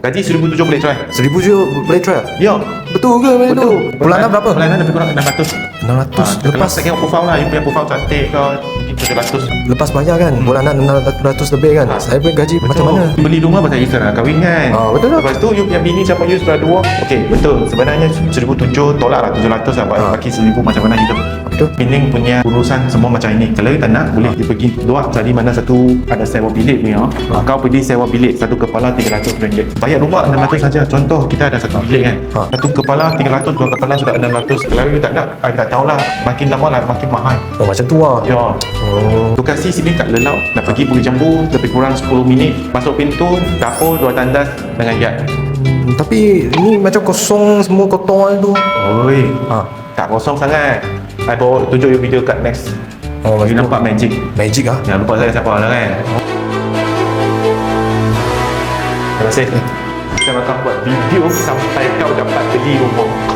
Gaji 1,700 boleh try. 1,000 je boleh try? Ya. Betul ke macam tu? Bulanan berapa? Bulanan lebih kurang 600. 600. Lepas saya tengok profile lah, you punya profile cantik ke, mungkin 700. Lepas bayar kan, bulanan 600 lebih kan. Saya punya gaji macam mana? Beli rumah pasal you sekarang kahwin kan. Betul lah. Lepas tu you punya bini siapa you sudah dua. Okey, betul. Sebenarnya 1,700 tolak lah 700 lah. Bagi 1,000 macam mana hidup. Betul. Pening punya urusan semua macam ini. Kalau you tak nak, boleh you pergi luar cari mana satu ada sewa bilik ni. Kau pergi sewa bilik, satu kepala RM300. Bayar rumah 600 saja. Contoh kita ada satu bilik kan. Satu kepala 300, dua kepala sudah 600. Kalau you tak nak, I tak tahulah. Makin lama lah makin mahal. Macam tu lah. Ya. Lokasi sini kat Lelau. Nak pergi Bukit Jambu lebih kurang 10 minit. Masuk pintu, dapur, 2 tandas dengan yard. Tapi ni macam kosong, semua kotor tu. Oi. Tak kosong sangat. I bawa tunjuk you video kat next. You nampak magic. Magic ah. Jangan lupa saya siapa lah kan. Terima kasih. Saya akan buat video sampai kau dapat beli rumah.